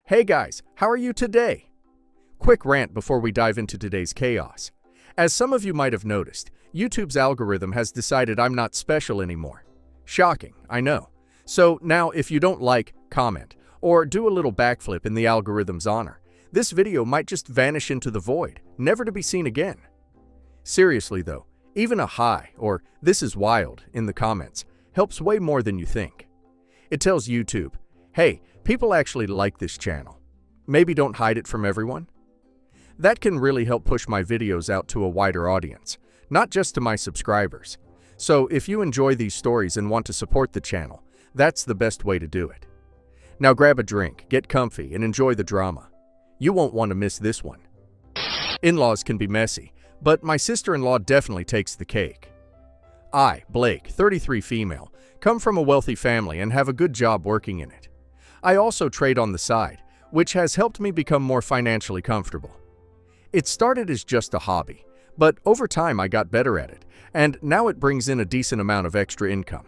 Hey guys, how are you today? Quick rant before we dive into today's chaos. As some of you might have noticed, YouTube's algorithm has decided I'm not special anymore. Shocking, I know. So now if you don't like, comment, or do a little backflip in the algorithm's honor, this video might just vanish into the void, never to be seen again. Seriously though, even a hi or "this is wild" in the comments helps way more than you think. It tells YouTube, hey, people actually like this channel. Maybe don't hide it from everyone. That can really help push my videos out to a wider audience, not just to my subscribers. So if you enjoy these stories and want to support the channel, that's the best way to do it. Now grab a drink, get comfy, and enjoy the drama. You won't want to miss this one. In-laws can be messy, but my sister-in-law definitely takes the cake. I, Blake, 33 female, come from a wealthy family and have a good job working in it. I also trade on the side, which has helped me become more financially comfortable. It started as just a hobby, but over time I got better at it, and now it brings in a decent amount of extra income.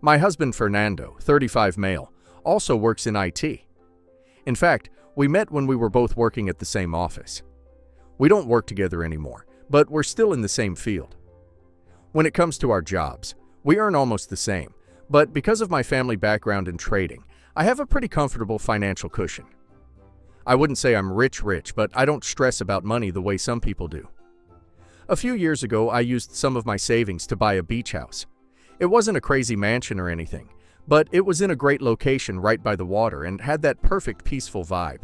My husband Fernando, 35 male, also works in IT. In fact, we met when we were both working at the same office. We don't work together anymore, but we're still in the same field. When it comes to our jobs, we earn almost the same, but because of my family background in trading, I have a pretty comfortable financial cushion. I wouldn't say I'm rich, but I don't stress about money the way some people do. A few years ago, I used some of my savings to buy a beach house. It wasn't a crazy mansion or anything, but it was in a great location right by the water and had that perfect peaceful vibe.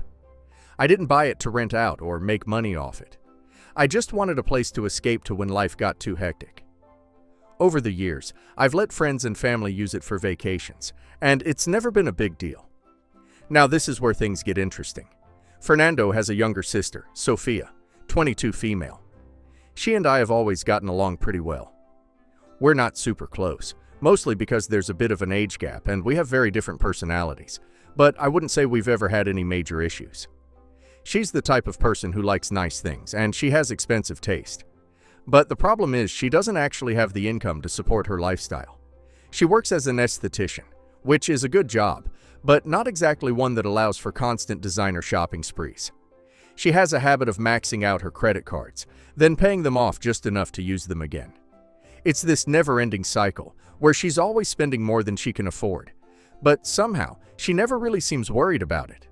I didn't buy it to rent out or make money off it. I just wanted a place to escape to when life got too hectic. Over the years, I've let friends and family use it for vacations, and it's never been a big deal. Now this is where things get interesting. Fernando has a younger sister, Sophia, 22 female. She and I have always gotten along pretty well. We're not super close, mostly because there's a bit of an age gap and we have very different personalities, but I wouldn't say we've ever had any major issues. She's the type of person who likes nice things, and she has expensive taste. But the problem is she doesn't actually have the income to support her lifestyle. She works as an esthetician, which is a good job, but not exactly one that allows for constant designer shopping sprees. She has a habit of maxing out her credit cards, then paying them off just enough to use them again. It's this never-ending cycle where she's always spending more than she can afford, but somehow she never really seems worried about it.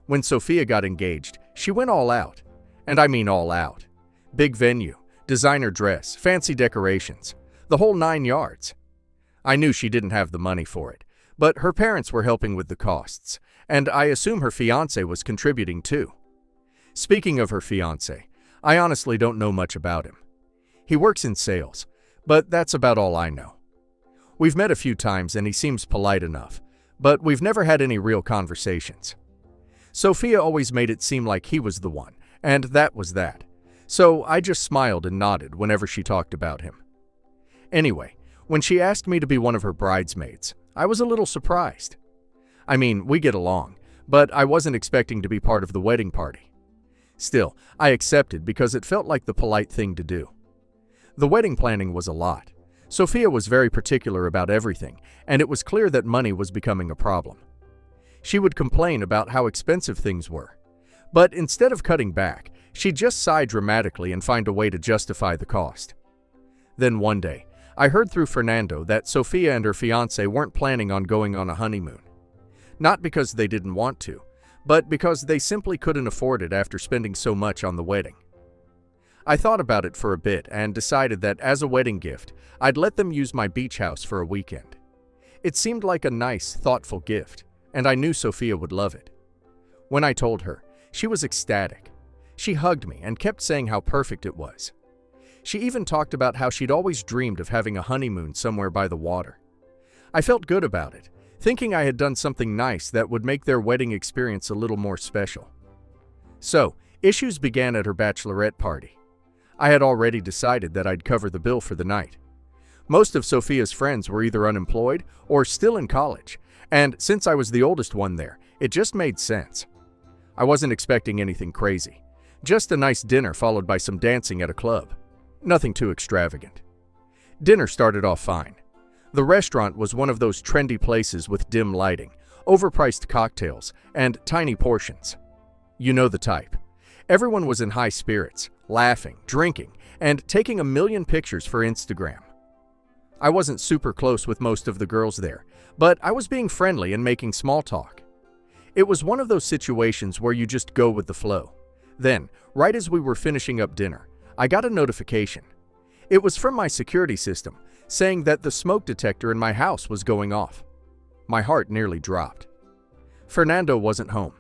When Sophia got engaged, she went all out, and I mean all out. Big venue, designer dress, fancy decorations, the whole 9 yards. I knew she didn't have the money for it, but her parents were helping with the costs, and I assume her fiancé was contributing too. Speaking of her fiancé, I honestly don't know much about him. He works in sales, but that's about all I know. We've met a few times and he seems polite enough, but we've never had any real conversations. Sophia always made it seem like he was the one, and that was that. So I just smiled and nodded whenever she talked about him. Anyway, when she asked me to be one of her bridesmaids, I was a little surprised. I mean, we get along, but I wasn't expecting to be part of the wedding party. Still, I accepted because it felt like the polite thing to do. The wedding planning was a lot. Sophia was very particular about everything, and it was clear that money was becoming a problem. She would complain about how expensive things were. But instead of cutting back, she'd just sigh dramatically and find a way to justify the cost. Then one day, I heard through Fernando that Sophia and her fiancé weren't planning on going on a honeymoon. Not because they didn't want to, but because they simply couldn't afford it after spending so much on the wedding. I thought about it for a bit and decided that as a wedding gift, I'd let them use my beach house for a weekend. It seemed like a nice, thoughtful gift, and I knew Sophia would love it. When I told her, she was ecstatic. She hugged me and kept saying how perfect it was. She even talked about how she'd always dreamed of having a honeymoon somewhere by the water. I felt good about it, thinking I had done something nice that would make their wedding experience a little more special. So, issues began at her bachelorette party. I had already decided that I'd cover the bill for the night. Most of Sophia's friends were either unemployed or still in college, and since I was the oldest one there, it just made sense. I wasn't expecting anything crazy. Just a nice dinner followed by some dancing at a club. Nothing too extravagant. Dinner started off fine. The restaurant was one of those trendy places with dim lighting, overpriced cocktails, and tiny portions. You know the type. Everyone was in high spirits, laughing, drinking, and taking a million pictures for Instagram. I wasn't super close with most of the girls there, but I was being friendly and making small talk. It was one of those situations where you just go with the flow. Then, right as we were finishing up dinner, I got a notification. It was from my security system, saying that the smoke detector in my house was going off. My heart nearly dropped. Fernando wasn't home.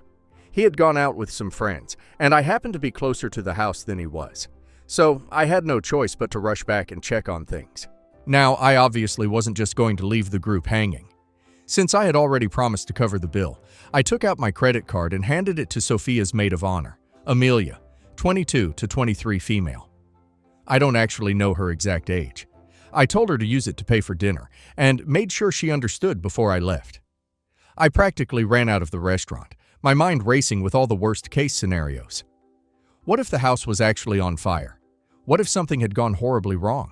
He had gone out with some friends, and I happened to be closer to the house than he was. So I had no choice but to rush back and check on things. Now, I obviously wasn't just going to leave the group hanging. Since I had already promised to cover the bill, I took out my credit card and handed it to Sophia's maid of honor, Amelia, 22 to 23 female. I don't actually know her exact age. I told her to use it to pay for dinner and made sure she understood before I left. I practically ran out of the restaurant, my mind racing with all the worst-case scenarios. What if the house was actually on fire? What if something had gone horribly wrong?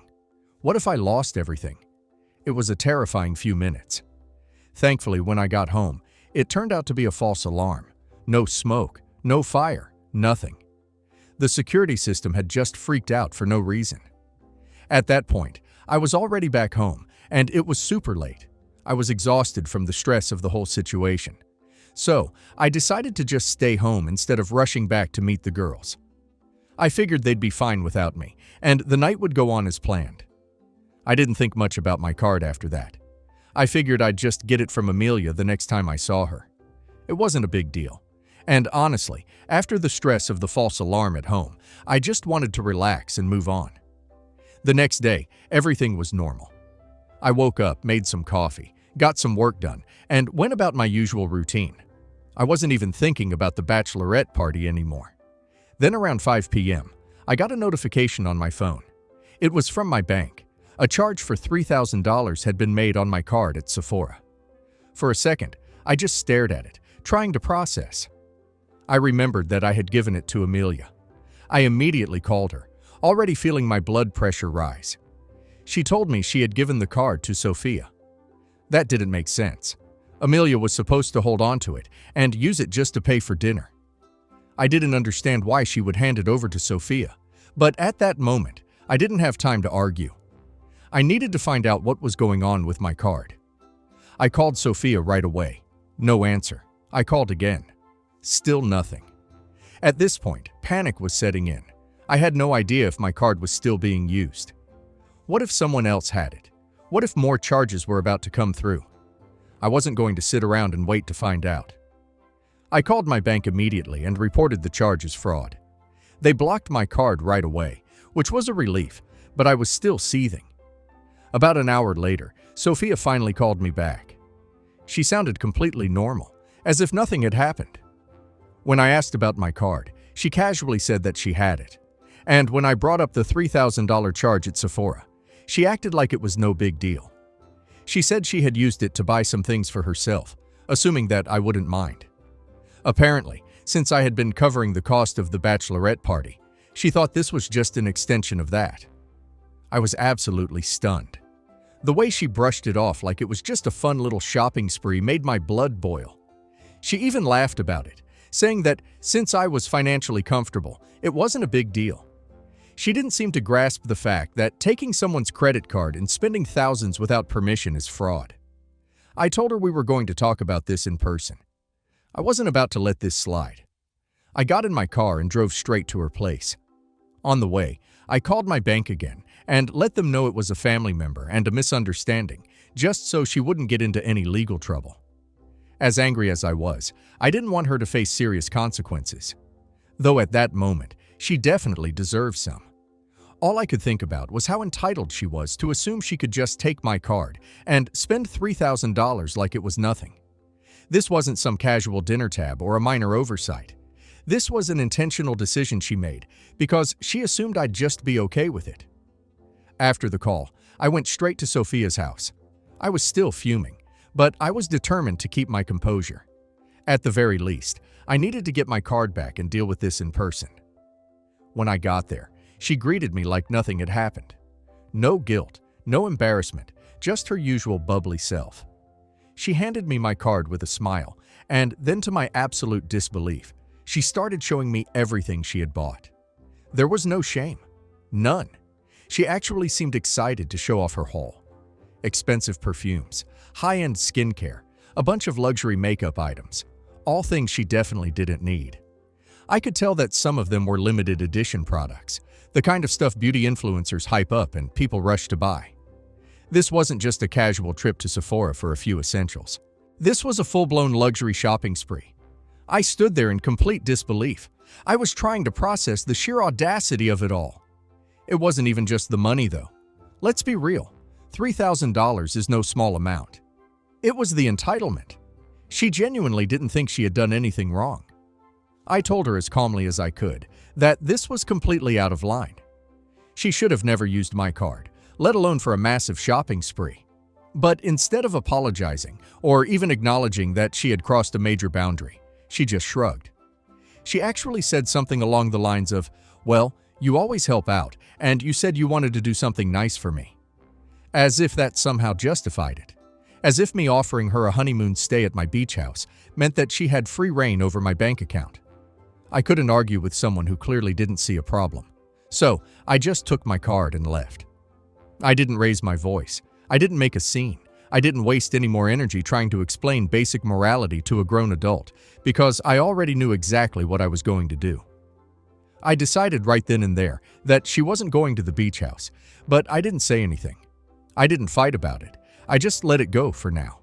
What if I lost everything? It was a terrifying few minutes. Thankfully, when I got home, it turned out to be a false alarm. No smoke, no fire, nothing. The security system had just freaked out for no reason. At that point, I was already back home, and it was super late. I was exhausted from the stress of the whole situation. So, I decided to just stay home instead of rushing back to meet the girls. I figured they'd be fine without me, and the night would go on as planned. I didn't think much about my card after that. I figured I'd just get it from Amelia the next time I saw her. It wasn't a big deal. And honestly, after the stress of the false alarm at home, I just wanted to relax and move on. The next day, everything was normal. I woke up, made some coffee, got some work done, and went about my usual routine. I wasn't even thinking about the bachelorette party anymore. Then around 5 p.m., I got a notification on my phone. It was from my bank. A charge for $3,000 had been made on my card at Sephora. For a second, I just stared at it, trying to process. I remembered that I had given it to Amelia. I immediately called her, already feeling my blood pressure rise. She told me she had given the card to Sophia. That didn't make sense. Amelia was supposed to hold on to it and use it just to pay for dinner. I didn't understand why she would hand it over to Sophia, but at that moment, I didn't have time to argue. I needed to find out what was going on with my card. I called Sophia right away. No answer. I called again. Still nothing. At this point, panic was setting in. I had no idea if my card was still being used. What if someone else had it? What if more charges were about to come through? I wasn't going to sit around and wait to find out. I called my bank immediately and reported the charge as fraud. They blocked my card right away, which was a relief, but I was still seething. About an hour later, Sophia finally called me back. She sounded completely normal, as if nothing had happened. When I asked about my card, she casually said that she had it. And when I brought up the $3,000 charge at Sephora, she acted like it was no big deal. She said she had used it to buy some things for herself, assuming that I wouldn't mind. Apparently, since I had been covering the cost of the bachelorette party, she thought this was just an extension of that. I was absolutely stunned. The way she brushed it off like it was just a fun little shopping spree made my blood boil. She even laughed about it, saying that since I was financially comfortable, it wasn't a big deal. She didn't seem to grasp the fact that taking someone's credit card and spending thousands without permission is fraud. I told her we were going to talk about this in person. I wasn't about to let this slide. I got in my car and drove straight to her place. On the way, I called my bank again and let them know it was a family member and a misunderstanding, just so she wouldn't get into any legal trouble. As angry as I was, I didn't want her to face serious consequences. Though at that moment, she definitely deserved some. All I could think about was how entitled she was to assume she could just take my card and spend $3,000 like it was nothing. This wasn't some casual dinner tab or a minor oversight. This was an intentional decision she made because she assumed I'd just be okay with it. After the call, I went straight to Sophia's house. I was still fuming, but I was determined to keep my composure. At the very least, I needed to get my card back and deal with this in person. When I got there, she greeted me like nothing had happened. No guilt, no embarrassment, just her usual bubbly self. She handed me my card with a smile, and then to my absolute disbelief, she started showing me everything she had bought. There was no shame. None. She actually seemed excited to show off her haul. Expensive perfumes, high-end skincare, a bunch of luxury makeup items, all things she definitely didn't need. I could tell that some of them were limited edition products, the kind of stuff beauty influencers hype up and people rush to buy. This wasn't just a casual trip to Sephora for a few essentials. This was a full-blown luxury shopping spree. I stood there in complete disbelief. I was trying to process the sheer audacity of it all. It wasn't even just the money, though. Let's be real. $3,000 is no small amount. It was the entitlement. She genuinely didn't think she had done anything wrong. I told her as calmly as I could that this was completely out of line. She should have never used my card, let alone for a massive shopping spree. But instead of apologizing or even acknowledging that she had crossed a major boundary, she just shrugged. She actually said something along the lines of, "Well, you always help out, and you said you wanted to do something nice for me." As if that somehow justified it. As if me offering her a honeymoon stay at my beach house meant that she had free reign over my bank account. I couldn't argue with someone who clearly didn't see a problem. So, I just took my card and left. I didn't raise my voice. I didn't make a scene. I didn't waste any more energy trying to explain basic morality to a grown adult, because I already knew exactly what I was going to do. I decided right then and there that she wasn't going to the beach house, but I didn't say anything. I didn't fight about it. I just let it go for now.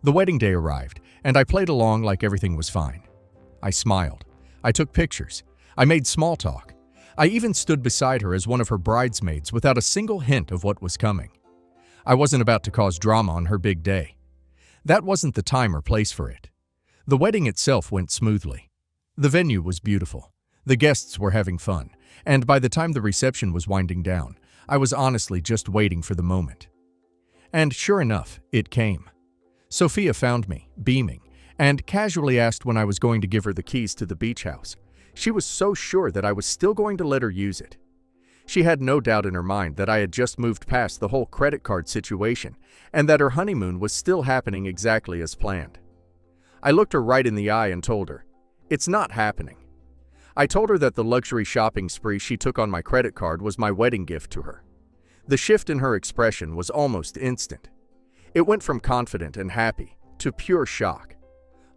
The wedding day arrived, and I played along like everything was fine. I smiled. I took pictures. I made small talk. I even stood beside her as one of her bridesmaids without a single hint of what was coming. I wasn't about to cause drama on her big day. That wasn't the time or place for it. The wedding itself went smoothly. The venue was beautiful. The guests were having fun, and by the time the reception was winding down, I was honestly just waiting for the moment. And sure enough, it came. Sophia found me, beaming, and casually asked when I was going to give her the keys to the beach house. She was so sure that I was still going to let her use it. She had no doubt in her mind that I had just moved past the whole credit card situation and that her honeymoon was still happening exactly as planned. I looked her right in the eye and told her, "It's not happening." I told her that the luxury shopping spree she took on my credit card was my wedding gift to her. The shift in her expression was almost instant. It went from confident and happy to pure shock,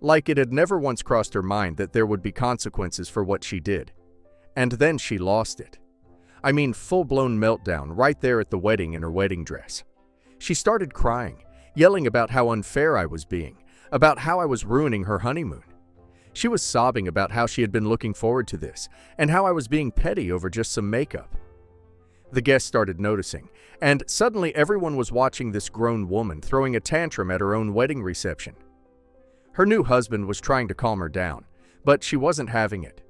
like it had never once crossed her mind that there would be consequences for what she did. And then she lost it. I mean, full-blown meltdown right there at the wedding in her wedding dress. She started crying, yelling about how unfair I was being, about how I was ruining her honeymoon. She was sobbing about how she had been looking forward to this, and how I was being petty over just some makeup. The guests started noticing, and suddenly everyone was watching this grown woman throwing a tantrum at her own wedding reception. Her new husband was trying to calm her down, but she wasn't having it.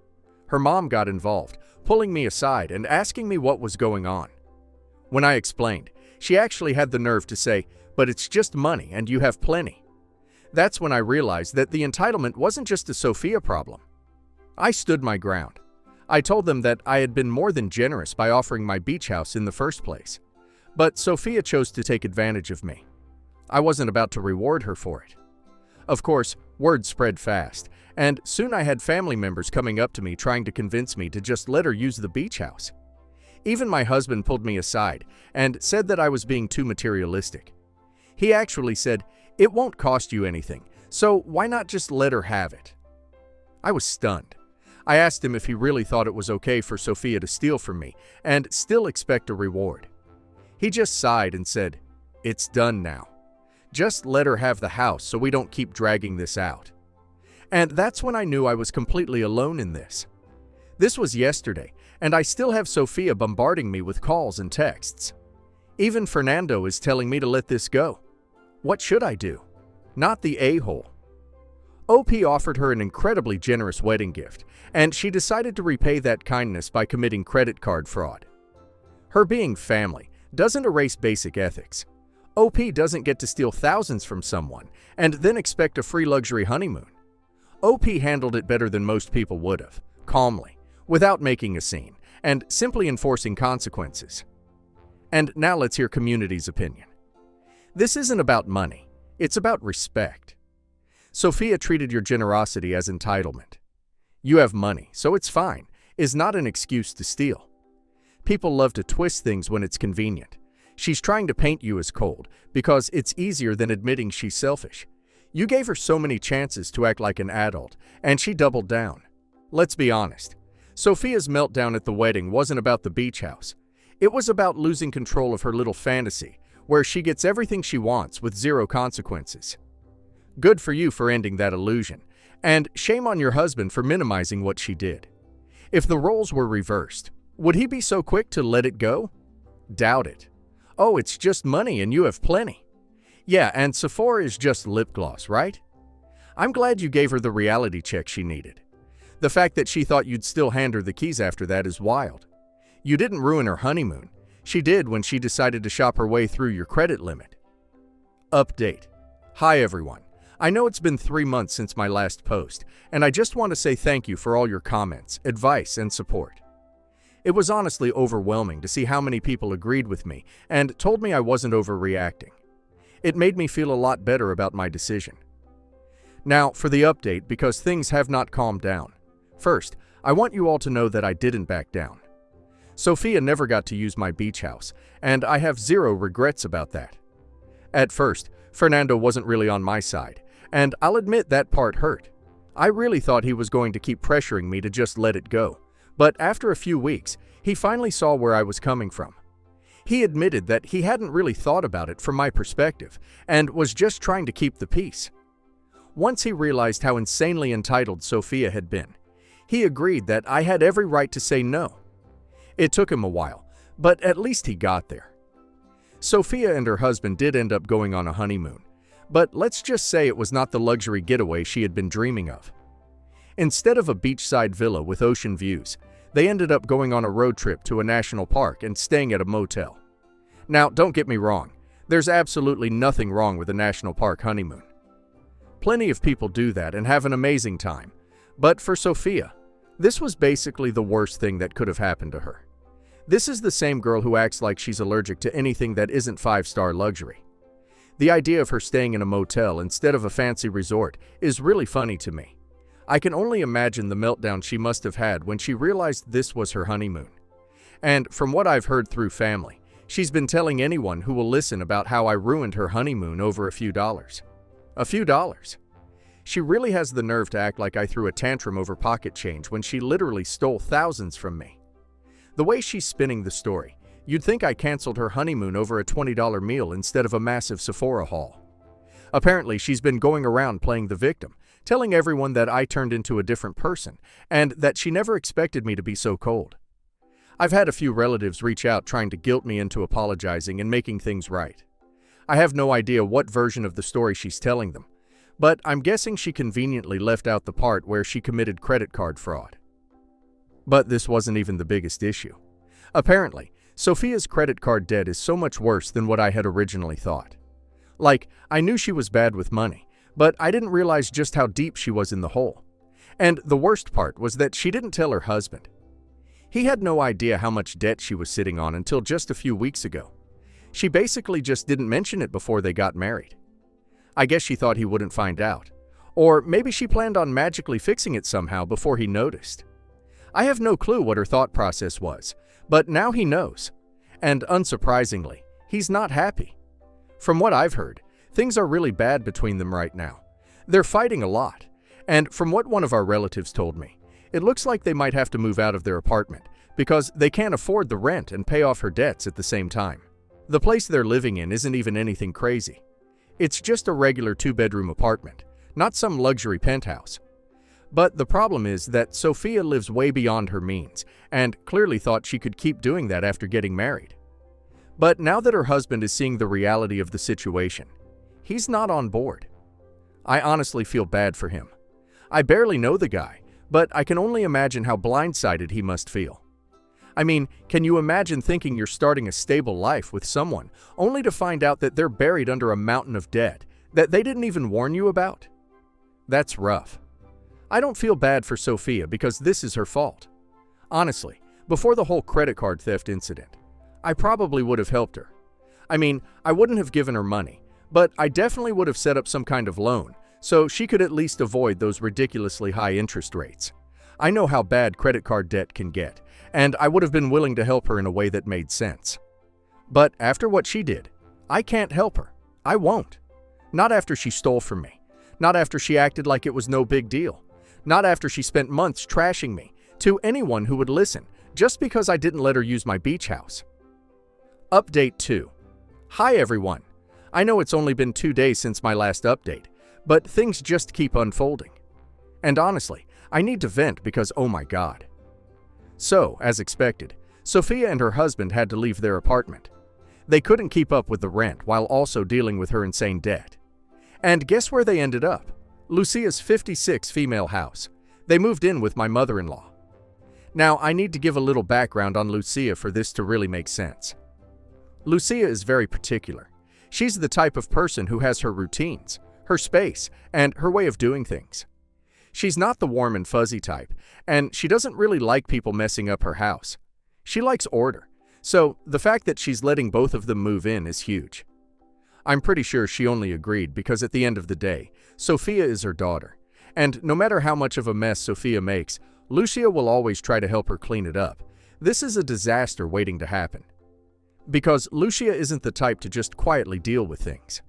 Her mom got involved, pulling me aside and asking me what was going on. When I explained, she actually had the nerve to say, "But it's just money and you have plenty." That's when I realized that the entitlement wasn't just a Sophia problem. I stood my ground. I told them that I had been more than generous by offering my beach house in the first place. But Sophia chose to take advantage of me. I wasn't about to reward her for it. Of course, word spread fast, and soon I had family members coming up to me trying to convince me to just let her use the beach house. Even my husband pulled me aside and said that I was being too materialistic. He actually said, "It won't cost you anything, so why not just let her have it?" I was stunned. I asked him if he really thought it was okay for Sophia to steal from me and still expect a reward. He just sighed and said, "It's done now. Just let her have the house so we don't keep dragging this out." And that's when I knew I was completely alone in this. This was yesterday, and I still have Sophia bombarding me with calls and texts. Even Fernando is telling me to let this go. What should I do? Not the a-hole. OP offered her an incredibly generous wedding gift, and she decided to repay that kindness by committing credit card fraud. Her being family doesn't erase basic ethics. OP doesn't get to steal thousands from someone and then expect a free luxury honeymoon. OP handled it better than most people would have, calmly, without making a scene, and simply enforcing consequences. And now let's hear community's opinion. This isn't about money. It's about respect. Sophia treated your generosity as entitlement. You have money, so it's fine, is not an excuse to steal. People love to twist things when it's convenient. She's trying to paint you as cold because it's easier than admitting she's selfish. You gave her so many chances to act like an adult, and she doubled down. Let's be honest. Sophia's meltdown at the wedding wasn't about the beach house. It was about losing control of her little fantasy, where she gets everything she wants with zero consequences. Good for you for ending that illusion, and shame on your husband for minimizing what she did. If the roles were reversed, would he be so quick to let it go? Doubt it. Oh, it's just money and you have plenty. Yeah, and Sephora is just lip gloss, right? I'm glad you gave her the reality check she needed. The fact that she thought you'd still hand her the keys after that is wild. You didn't ruin her honeymoon. She did when she decided to shop her way through your credit limit. Update. Hi everyone. I know it's been 3 months since my last post, and I just want to say thank you for all your comments, advice, and support. It was honestly overwhelming to see how many people agreed with me and told me I wasn't overreacting. It made me feel a lot better about my decision. Now, for the update, because things have not calmed down. First, I want you all to know that I didn't back down. Sophia never got to use my beach house, and I have zero regrets about that. At first, Fernando wasn't really on my side, and I'll admit that part hurt. I really thought he was going to keep pressuring me to just let it go. But after a few weeks, he finally saw where I was coming from. He admitted that he hadn't really thought about it from my perspective and was just trying to keep the peace. Once he realized how insanely entitled Sophia had been, he agreed that I had every right to say no. It took him a while, but at least he got there. Sophia and her husband did end up going on a honeymoon, but let's just say it was not the luxury getaway she had been dreaming of. Instead of a beachside villa with ocean views, they ended up going on a road trip to a national park and staying at a motel. Now, don't get me wrong, there's absolutely nothing wrong with a national park honeymoon. Plenty of people do that and have an amazing time, but for Sophia, this was basically the worst thing that could have happened to her. This is the same girl who acts like she's allergic to anything that isn't 5-star luxury. The idea of her staying in a motel instead of a fancy resort is really funny to me. I can only imagine the meltdown she must have had when she realized this was her honeymoon. And from what I've heard through family, she's been telling anyone who will listen about how I ruined her honeymoon over a few dollars. A few dollars. She really has the nerve to act like I threw a tantrum over pocket change when she literally stole thousands from me. The way she's spinning the story, you'd think I canceled her honeymoon over a $20 meal instead of a massive Sephora haul. Apparently, she's been going around playing the victim, telling everyone that I turned into a different person and that she never expected me to be so cold. I've had a few relatives reach out trying to guilt me into apologizing and making things right. I have no idea what version of the story she's telling them, but I'm guessing she conveniently left out the part where she committed credit card fraud. But this wasn't even the biggest issue. Apparently, Sophia's credit card debt is so much worse than what I had originally thought. Like, I knew she was bad with money, but I didn't realize just how deep she was in the hole. And the worst part was that she didn't tell her husband. He had no idea how much debt she was sitting on until just a few weeks ago. She basically just didn't mention it before they got married. I guess she thought he wouldn't find out. Or maybe she planned on magically fixing it somehow before he noticed. I have no clue what her thought process was, but now he knows. And unsurprisingly, he's not happy. From what I've heard, things are really bad between them right now. They're fighting a lot, and from what one of our relatives told me, it looks like they might have to move out of their apartment because they can't afford the rent and pay off her debts at the same time. The place they're living in isn't even anything crazy. It's just a regular 2-bedroom apartment, not some luxury penthouse. But the problem is that Sophia lives way beyond her means and clearly thought she could keep doing that after getting married. But now that her husband is seeing the reality of the situation, he's not on board. I honestly feel bad for him. I barely know the guy, but I can only imagine how blindsided he must feel. I mean, can you imagine thinking you're starting a stable life with someone, only to find out that they're buried under a mountain of debt that they didn't even warn you about? That's rough. I don't feel bad for Sophia because this is her fault. Honestly, before the whole credit card theft incident, I probably would have helped her. I mean, I wouldn't have given her money, But I definitely would have set up some kind of loan, so she could at least avoid those ridiculously high interest rates. I know how bad credit card debt can get, and I would have been willing to help her in a way that made sense. But after what she did, I can't help her. I won't. Not after she stole from me. Not after she acted like it was no big deal. Not after she spent months trashing me to anyone who would listen, just because I didn't let her use my beach house. Update 2. Hi everyone. I know it's only been 2 days since my last update, but things just keep unfolding. And honestly, I need to vent because oh my god. So, as expected, Sophia and her husband had to leave their apartment. They couldn't keep up with the rent while also dealing with her insane debt. And guess where they ended up? Lucia's 56 female house. They moved in with my mother-in-law. Now, I need to give a little background on Lucia for this to really make sense. Lucia is very particular. She's the type of person who has her routines, her space, and her way of doing things. She's not the warm and fuzzy type, and she doesn't really like people messing up her house. She likes order, so the fact that she's letting both of them move in is huge. I'm pretty sure she only agreed because at the end of the day, Sophia is her daughter, and no matter how much of a mess Sophia makes, Lucia will always try to help her clean it up. This is a disaster waiting to happen. Because Lucia isn't the type to just quietly deal with things.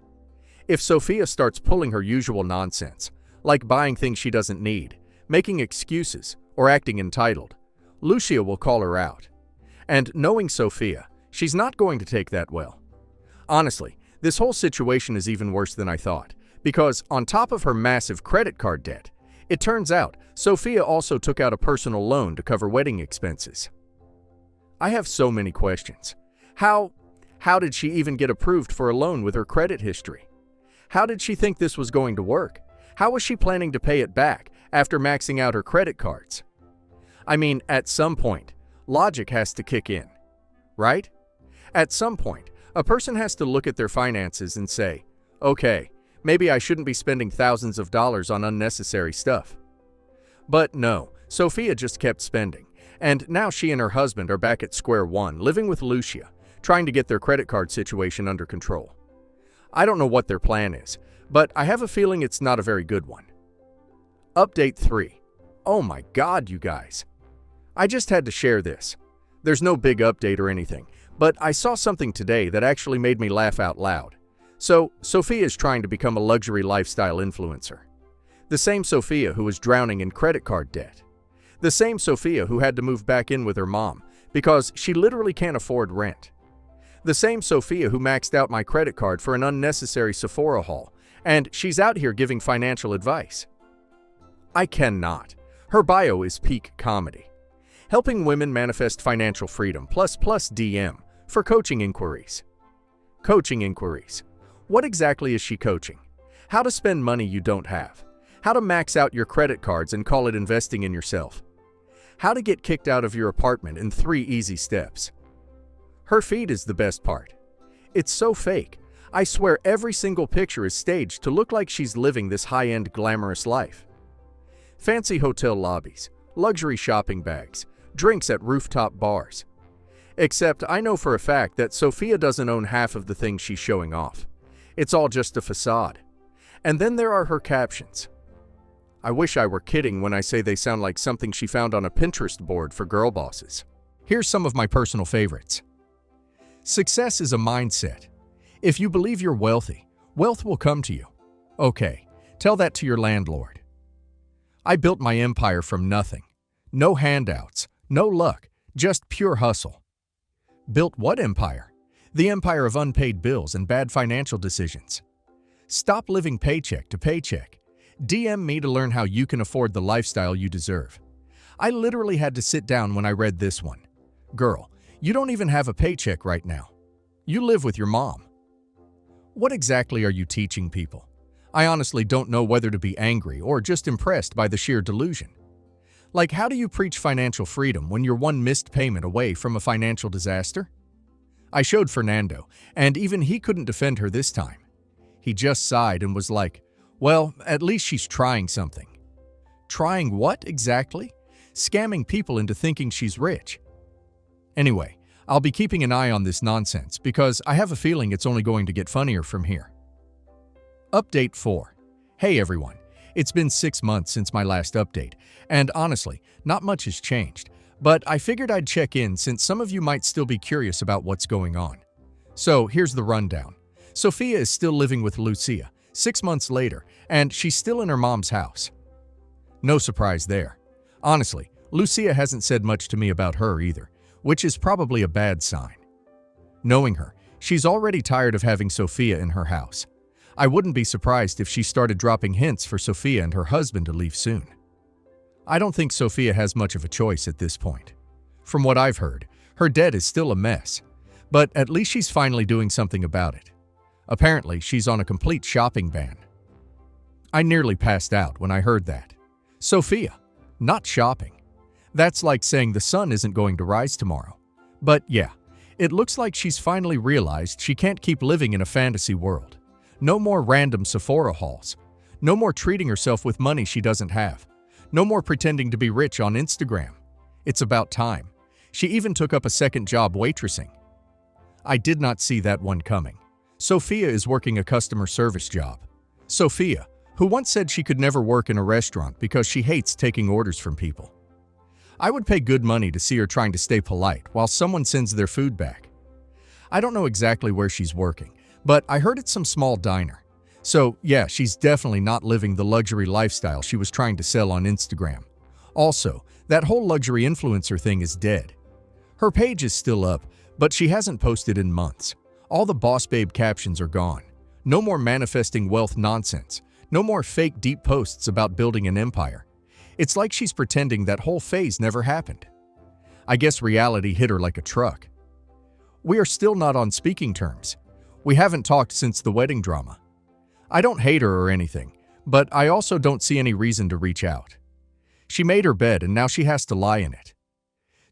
If Sophia starts pulling her usual nonsense, like buying things she doesn't need, making excuses, or acting entitled, Lucia will call her out. And knowing Sophia, she's not going to take that well. Honestly, this whole situation is even worse than I thought, because on top of her massive credit card debt, it turns out Sophia also took out a personal loan to cover wedding expenses. I have so many questions. How did she even get approved for a loan with her credit history? How did she think this was going to work? How was she planning to pay it back after maxing out her credit cards? I mean, at some point, logic has to kick in, right? At some point, a person has to look at their finances and say, okay, maybe I shouldn't be spending thousands of dollars on unnecessary stuff. But no, Sophia just kept spending, and now she and her husband are back at square one, living with Lucia, trying to get their credit card situation under control. I don't know what their plan is, but I have a feeling it's not a very good one. Update 3. Oh my god, you guys. I just had to share this. There's no big update or anything, but I saw something today that actually made me laugh out loud. So, Sophia is trying to become a luxury lifestyle influencer. The same Sophia who was drowning in credit card debt. The same Sophia who had to move back in with her mom because she literally can't afford rent. The same Sophia who maxed out my credit card for an unnecessary Sephora haul, and she's out here giving financial advice. I cannot. Her bio is peak comedy. Helping women manifest financial freedom plus DM for coaching inquiries. Coaching inquiries. What exactly is she coaching? How to spend money you don't have. How to max out your credit cards and call it investing in yourself. How to get kicked out of your apartment in 3 easy steps. Her feed is the best part. It's so fake. I swear every single picture is staged to look like she's living this high-end glamorous life. Fancy hotel lobbies, luxury shopping bags, drinks at rooftop bars. Except I know for a fact that Sophia doesn't own half of the things she's showing off. It's all just a facade. And then there are her captions. I wish I were kidding when I say they sound like something she found on a Pinterest board for girl bosses. Here's some of my personal favorites. Success is a mindset. If you believe you're wealthy, wealth will come to you. Okay, tell that to your landlord. I built my empire from nothing. No handouts, no luck, just pure hustle. Built what empire? The empire of unpaid bills and bad financial decisions. Stop living paycheck to paycheck. DM me to learn how you can afford the lifestyle you deserve. I literally had to sit down when I read this one. Girl, you don't even have a paycheck right now. You live with your mom. What exactly are you teaching people? I honestly don't know whether to be angry or just impressed by the sheer delusion. Like, how do you preach financial freedom when you're one missed payment away from a financial disaster? I showed Fernando, and even he couldn't defend her this time. He just sighed and was like, well, at least she's trying something. Trying what exactly? Scamming people into thinking she's rich. Anyway, I'll be keeping an eye on this nonsense because I have a feeling it's only going to get funnier from here. Update 4. Hey everyone, it's been 6 months since my last update, and honestly, not much has changed, but I figured I'd check in since some of you might still be curious about what's going on. So here's the rundown. Sophia is still living with Lucia, 6 months later, and she's still in her mom's house. No surprise there. Honestly, Lucia hasn't said much to me about her either, which is probably a bad sign. Knowing her, she's already tired of having Sophia in her house. I wouldn't be surprised if she started dropping hints for Sophia and her husband to leave soon. I don't think Sophia has much of a choice at this point. From what I've heard, her debt is still a mess, but at least she's finally doing something about it. Apparently, she's on a complete shopping ban. I nearly passed out when I heard that. Sophia, not shopping. That's like saying the sun isn't going to rise tomorrow. But yeah, it looks like she's finally realized she can't keep living in a fantasy world. No more random Sephora hauls. No more treating herself with money she doesn't have. No more pretending to be rich on Instagram. It's about time. She even took up a second job waitressing. I did not see that one coming. Sophia is working a customer service job. Sophia, who once said she could never work in a restaurant because she hates taking orders from people. I would pay good money to see her trying to stay polite while someone sends their food back. I don't know exactly where she's working, but I heard it's some small diner. So yeah, she's definitely not living the luxury lifestyle she was trying to sell on Instagram. Also, that whole luxury influencer thing is dead. Her page is still up, but she hasn't posted in months. All the boss babe captions are gone. No more manifesting wealth nonsense. No more fake deep posts about building an empire. It's like she's pretending that whole phase never happened. I guess reality hit her like a truck. We are still not on speaking terms. We haven't talked since the wedding drama. I don't hate her or anything, but I also don't see any reason to reach out. She made her bed and now she has to lie in it.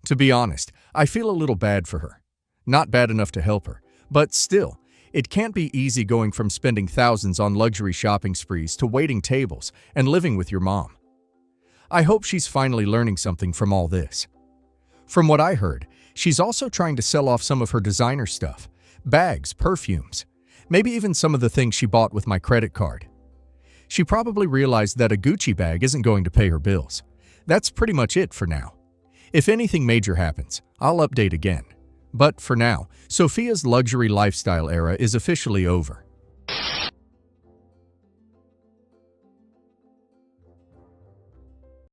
To be honest, I feel a little bad for her. Not bad enough to help her, but still, it can't be easy going from spending thousands on luxury shopping sprees to waiting tables and living with your mom. I hope she's finally learning something from all this. From what I heard, she's also trying to sell off some of her designer stuff. Bags, perfumes, maybe even some of the things she bought with my credit card. She probably realized that a Gucci bag isn't going to pay her bills. That's pretty much it for now. If anything major happens, I'll update again. But for now, Sophia's luxury lifestyle era is officially over.